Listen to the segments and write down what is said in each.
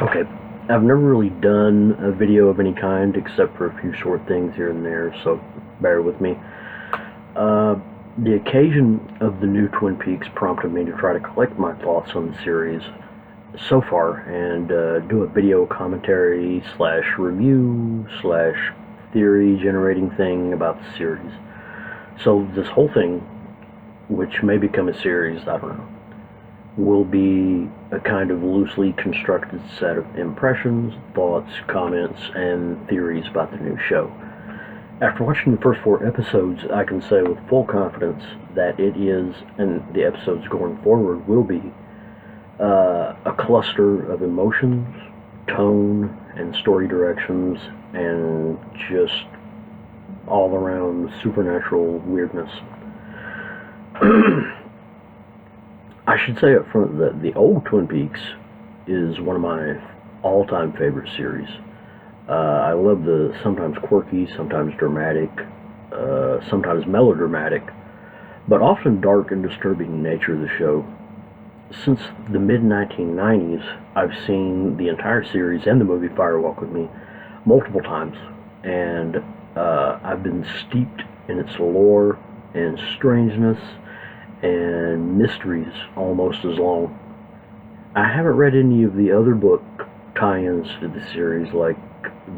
Okay, I've never really done a video of any kind except for a few short things here and there, so bear with me. The occasion of the new Twin Peaks prompted me to try to collect my thoughts on the series so far and do a video commentary slash review slash theory generating thing about the series. So this whole thing, which may become a series, I don't know, will be a kind of loosely constructed set of impressions, thoughts, comments, and theories about the new show. After watching the first 4 episodes, I can say with full confidence that it is, and the episodes going forward will be, a cluster of emotions, tone, and story directions, and just all around supernatural weirdness. I should say up front that the old Twin Peaks is one of my all-time favorite series. I love the sometimes quirky, sometimes dramatic, sometimes melodramatic, but often dark and disturbing nature of the show. Since the mid-1990s, I've seen the entire series and the movie Fire Walk with Me multiple times, and I've been steeped in its lore and strangeness and mysteries almost as long. I haven't read any of the other book tie-ins to the series, like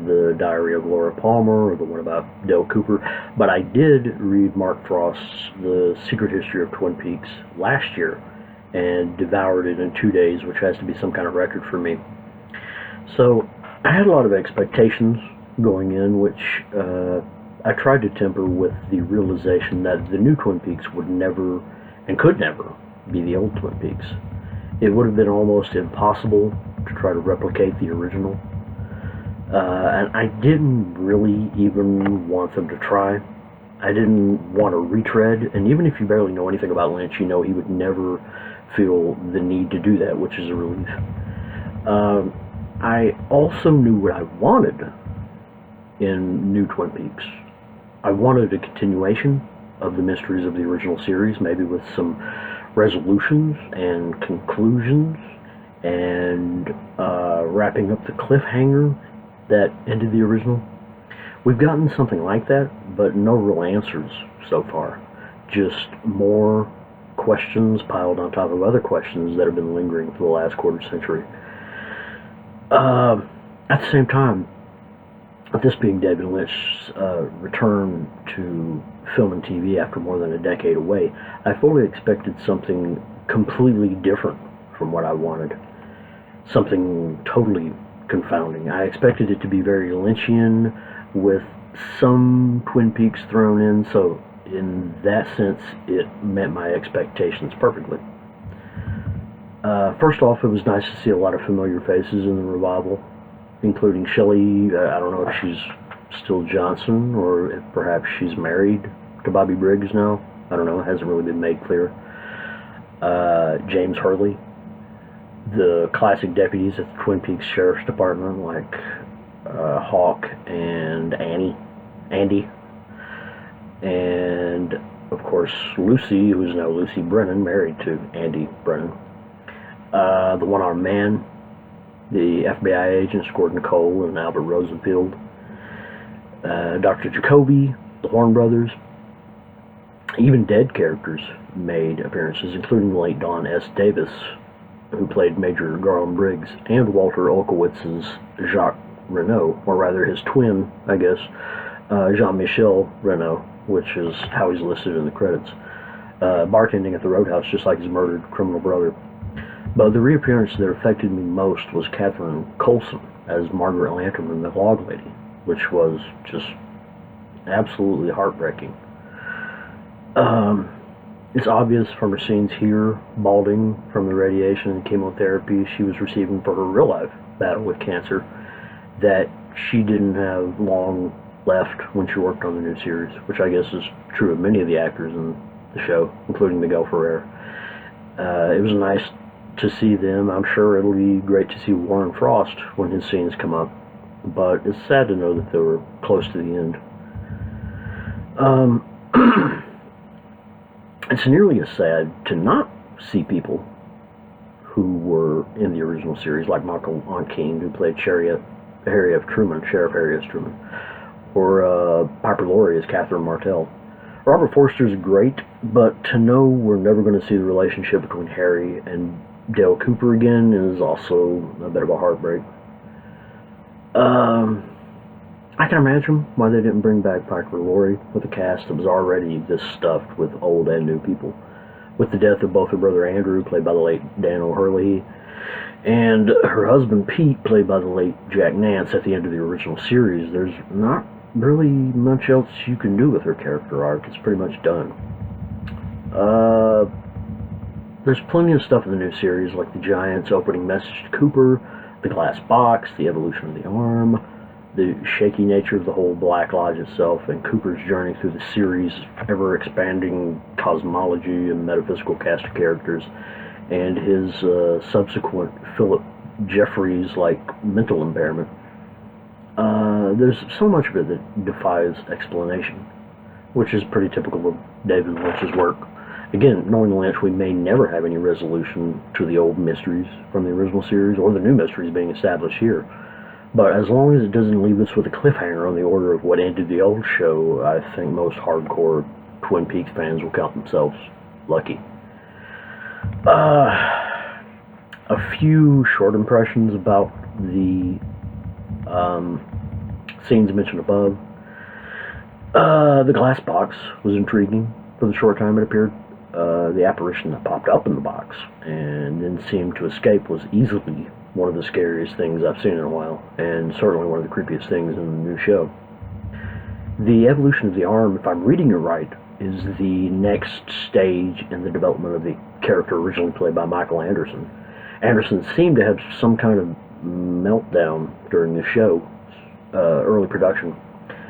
the Diary of Laura Palmer or the one about Dale Cooper, but I did read Mark Frost's The Secret History of Twin Peaks last year and devoured it in 2 days, which has to be some kind of record for me. So I had a lot of expectations going in, which I tried to temper with the realization that the new Twin Peaks would never and could never be the old Twin Peaks. It would have been almost impossible to try to replicate the original. And I didn't really even want them to try. I didn't want to retread, and even if you barely know anything about Lynch, you know he would never feel the need to do that, which is a relief. I also knew what I wanted in New Twin Peaks. I wanted a continuation of the mysteries of the original series, maybe with some resolutions and conclusions, and wrapping up the cliffhanger that ended the original. We've gotten something like that, but no real answers so far. Just more questions piled on top of other questions that have been lingering for the last quarter century. At the same time, this being David Lynch's return to film and TV after more than a decade away, I fully expected something completely different from what I wanted. Something totally confounding. I expected it to be very Lynchian, with some Twin Peaks thrown in, so in that sense, it met my expectations perfectly. First off, it was nice to see a lot of familiar faces in the revival, including Shelley. I don't know if she's still Johnson, or if perhaps she's married to Bobby Briggs now. I don't know, it hasn't really been made clear. James Hurley, the classic deputies at the Twin Peaks Sheriff's Department, like Hawk and Andy, and of course Lucy, who is now Lucy Brennan, married to Andy Brennan. The one-armed man, the FBI agents Gordon Cole and Albert Rosenfield, Dr. Jacoby, the Horn Brothers. Even dead characters made appearances, including the late Don S. Davis, who played Major Garland Briggs, and Walter Olkowitz's Jacques Renault, or rather his twin, I guess, Jean-Michel Renault, which is how he's listed in the credits, bartending at the Roadhouse just like his murdered criminal brother. But the reappearance that affected me most was Catherine Coulson as Margaret Lanterman, the Log Lady, which was just absolutely heartbreaking. It's obvious from her scenes here, balding from the radiation and chemotherapy she was receiving for her real-life battle with cancer, that she didn't have long left when she worked on the new series, which I guess is true of many of the actors in the show, including Miguel Ferrer. It was nice to see them. I'm sure it'll be great to see Warren Frost when his scenes come up, but it's sad to know that they were close to the end. It's nearly as sad to not see people who were in the original series, like Michael Onkeen, who played Sheriff Harry S. Truman, or Piper Laurie as Catherine Martell. Robert Forster is great, but to know we're never going to see the relationship between Harry and Dale Cooper again is also a bit of a heartbreak. I can imagine why they didn't bring back Piper Laurie with a cast that was already this stuffed with old and new people. With the death of both her brother Andrew, played by the late Dan O'Hurley, and her husband Pete, played by the late Jack Nance at the end of the original series, there's not really much else you can do with her character arc. It's pretty much done. There's plenty of stuff in the new series, like the Giant's opening message to Cooper, the glass box, the evolution of the arm, the shaky nature of the whole Black Lodge itself, and Cooper's journey through the series' ever-expanding cosmology and metaphysical cast of characters, and his subsequent Philip Jeffries-like mental impairment. There's so much of it that defies explanation, which is pretty typical of David Lynch's work. Again, knowing Lynch, we may never have any resolution to the old mysteries from the original series, or the new mysteries being established here. But as long as it doesn't leave us with a cliffhanger on the order of what ended the old show, I think most hardcore Twin Peaks fans will count themselves lucky. A few short impressions about the scenes mentioned above. The glass box was intriguing for the short time it appeared. The apparition that popped up in the box and then seemed to escape was easily one of the scariest things I've seen in a while, and certainly one of the creepiest things in the new show. The evolution of the arm, if I'm reading it right, is the next stage in the development of the character originally played by Michael Anderson. Anderson seemed to have some kind of meltdown during the show, early production,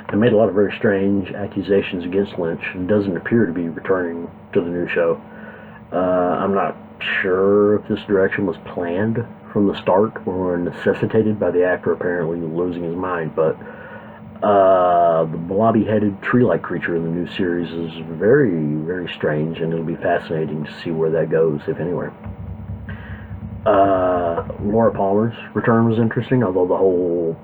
and made a lot of very strange accusations against Lynch, and doesn't appear to be returning to the new show. I'm not sure if this direction was planned from the start or necessitated by the actor apparently losing his mind, but the blobby-headed tree-like creature in the new series is very, very strange, and it'll be fascinating to see where that goes, if anywhere. Laura Palmer's return was interesting, although the whole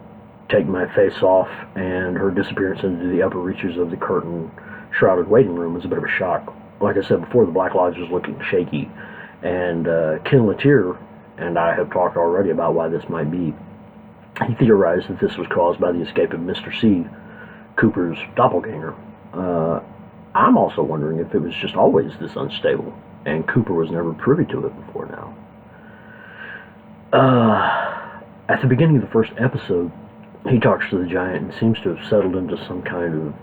take my face off and her disappearance into the upper reaches of the curtain-shrouded waiting room was a bit of a shock. Like I said before, the Black Lodge was looking shaky, and Ken Letier and I have talked already about why this might be. He theorized that this was caused by the escape of Mr. C, Cooper's doppelganger. I'm also wondering if it was just always this unstable, and Cooper was never privy to it before now. At the beginning of the first episode, he talks to the Giant and seems to have settled into some kind of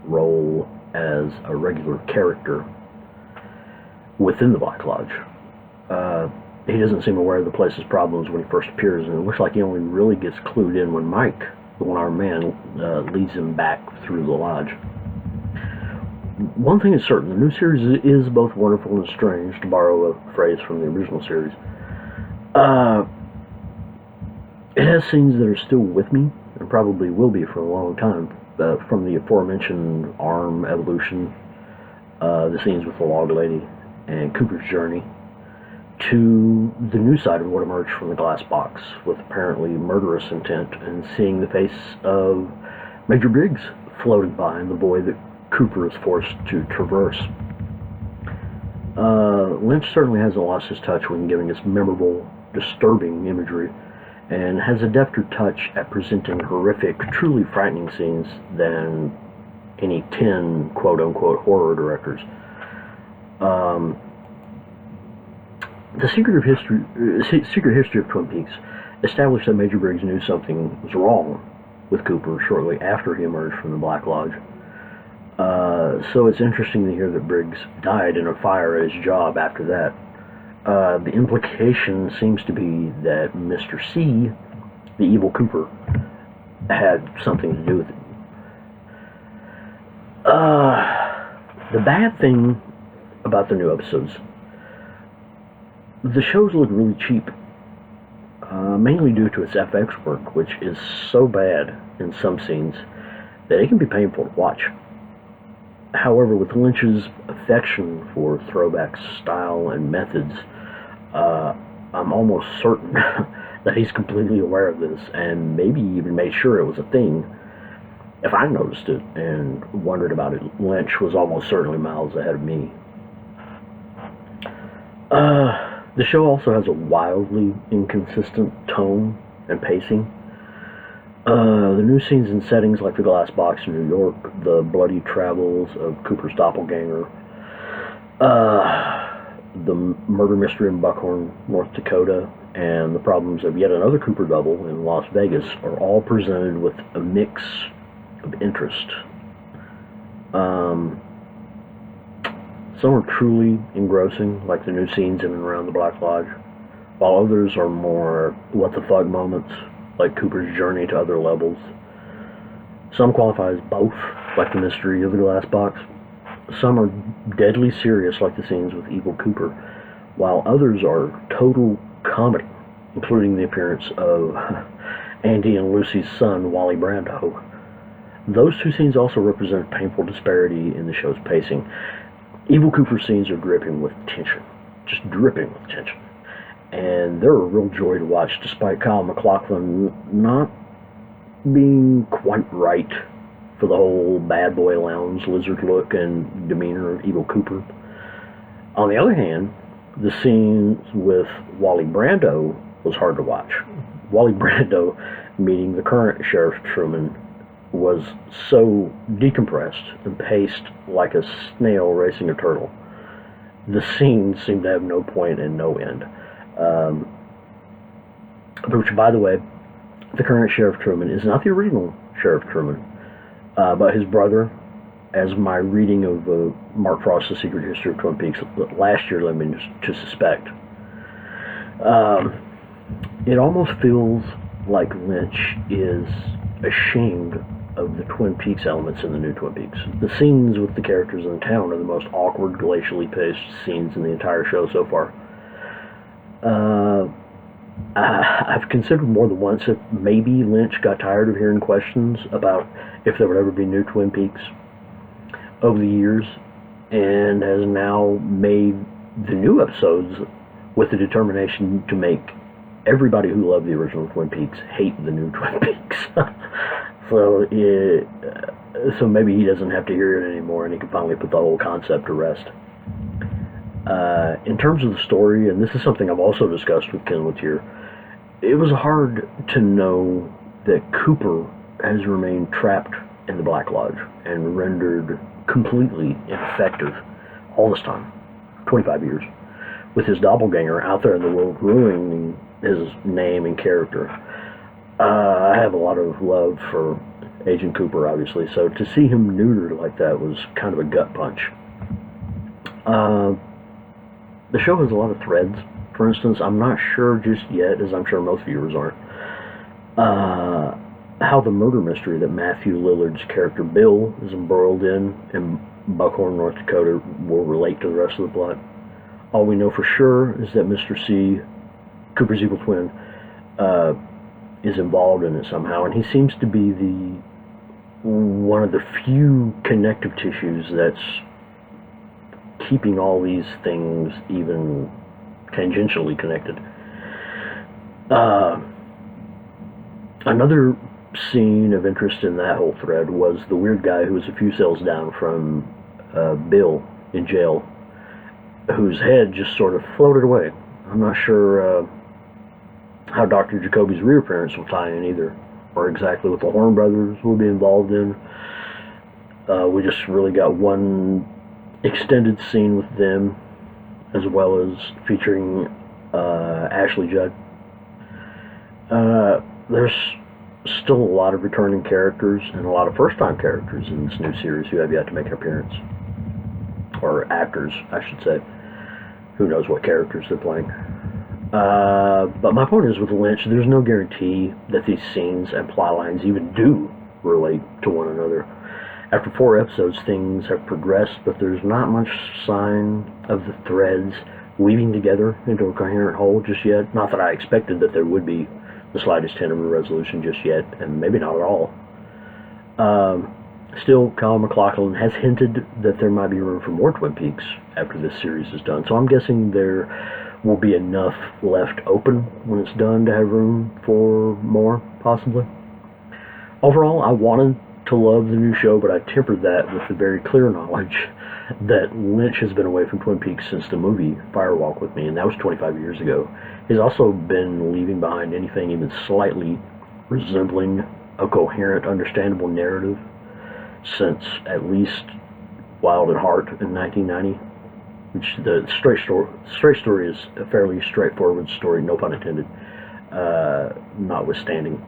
role as a regular character within the Black Lodge. He doesn't seem aware of the place's problems when he first appears, and it looks like he only really gets clued in when Mike, the one-armed man, leads him back through the lodge. One thing is certain, the new series is both wonderful and strange, to borrow a phrase from the original series. It has scenes that are still with me, and probably will be for a long time, from the aforementioned arm evolution, the scenes with the log lady, and Cooper's journey, to the new side of what emerged from the glass box, with apparently murderous intent, and seeing the face of Major Briggs floating by, and the void that Cooper is forced to traverse. Lynch certainly hasn't lost his touch when giving us memorable, disturbing imagery, and has a defter touch at presenting horrific, truly frightening scenes than any 10 quote-unquote horror directors. The Secret History of Twin Peaks established that Major Briggs knew something was wrong with Cooper shortly after he emerged from the Black Lodge. So it's interesting to hear that Briggs died in a fire at his job after that. The implication seems to be that Mr. C, the evil Cooper, had something to do with it. The bad thing about the new episodes, the shows look really cheap, mainly due to its FX work, which is so bad in some scenes that it can be painful to watch. However, with Lynch's affection for throwback style and methods, I'm almost certain that he's completely aware of this and maybe even made sure it was a thing. If I noticed it and wondered about it, Lynch was almost certainly miles ahead of me. The show also has a wildly inconsistent tone and pacing. The new scenes and settings like the glass box in New York, the bloody travels of Cooper's doppelganger, the murder mystery in Buckhorn, North Dakota, and the problems of yet another Cooper double in Las Vegas are all presented with a mix of interest. Some are truly engrossing, like the new scenes in and around the Black Lodge, while others are more what the fuck moments, like Cooper's journey to other levels. Some qualify as both, like the mystery of the glass box. Some are deadly serious, like the scenes with Evil Cooper, while others are total comedy, including the appearance of Andy and Lucy's son, Wally Brando. Those two scenes also represent painful disparity in the show's pacing. Evil Cooper scenes are dripping with tension, just dripping with tension. And they're a real joy to watch, despite Kyle MacLachlan not being quite right for the whole bad boy lounge lizard look and demeanor of Evil Cooper. On the other hand, the scenes with Wally Brando was hard to watch. Wally Brando meeting the current Sheriff Truman was so decompressed and paced like a snail racing a turtle. The scenes seemed to have no point and no end. Which, by the way, the current Sheriff Truman is not the original Sheriff Truman, but his brother, as my reading of Mark Frost's The Secret History of Twin Peaks last year led me to suspect. It almost feels like Lynch is ashamed of the Twin Peaks elements in the new Twin Peaks. The scenes with the characters in the town are the most awkward, glacially paced scenes in the entire show so far. I've considered more than once if maybe Lynch got tired of hearing questions about if there would ever be new Twin Peaks over the years, and has now made the new episodes with the determination to make everybody who loved the original Twin Peaks hate the new Twin Peaks. So maybe he doesn't have to hear it anymore, and he can finally put the whole concept to rest. In terms of the story, and this is something I've also discussed with Ken Letier, it was hard to know that Cooper has remained trapped in the Black Lodge and rendered completely ineffective all this time, 25 years, with his doppelganger out there in the world ruining his name and character. I have a lot of love for Agent Cooper, obviously, so to see him neutered like that was kind of a gut punch. The show has a lot of threads. For instance, I'm not sure just yet, as I'm sure most viewers aren't, how the murder mystery that Matthew Lillard's character Bill is embroiled in Buckhorn, North Dakota, will relate to the rest of the plot. All we know for sure is that Mr. C, Cooper's evil twin, is involved in it somehow, and he seems to be one of the few connective tissues that's keeping all these things even tangentially connected. Another scene of interest in that whole thread was the weird guy who was a few cells down from Bill in jail, whose head just sort of floated away. I'm not sure how Dr. Jacoby's reappearance will tie in either, or exactly what the Horn Brothers will be involved in. We just really got one extended scene with them, as well as featuring Ashley Judd. There's still a lot of returning characters and a lot of first-time characters in this new series who have yet to make an appearance. Or actors, I should say. Who knows what characters they're playing. But my point is, with Lynch, there's no guarantee that these scenes and plot lines even do relate to one another. After 4 episodes, things have progressed, but there's not much sign of the threads weaving together into a coherent whole just yet. Not that I expected that there would be the slightest hint of a resolution just yet, and maybe not at all. Still, Kyle MacLachlan has hinted that there might be room for more Twin Peaks after this series is done, so I'm guessing there will be enough left open when it's done to have room for more, possibly. Overall, I wanted to love the new show, but I tempered that with the very clear knowledge that Lynch has been away from Twin Peaks since the movie Fire Walk with Me, and that was 25 years ago. He's also been leaving behind anything even slightly resembling a coherent, understandable narrative since at least Wild at Heart in 1990, which the Stray Story is a fairly straightforward story, no pun intended, notwithstanding.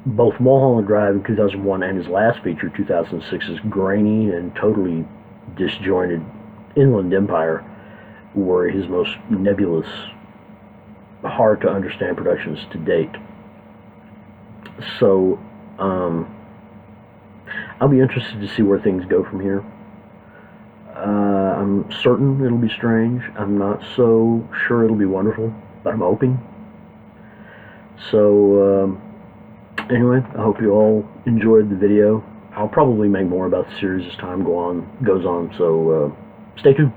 Both Mulholland Drive in 2001 and his last feature, 2006's grainy and totally disjointed Inland Empire, were his most nebulous, hard to understand productions to date. So, I'll be interested to see where things go from here. I'm certain it'll be strange. I'm not so sure it'll be wonderful, but I'm hoping. So, anyway, I hope you all enjoyed the video. I'll probably make more about the series as time goes on, so stay tuned.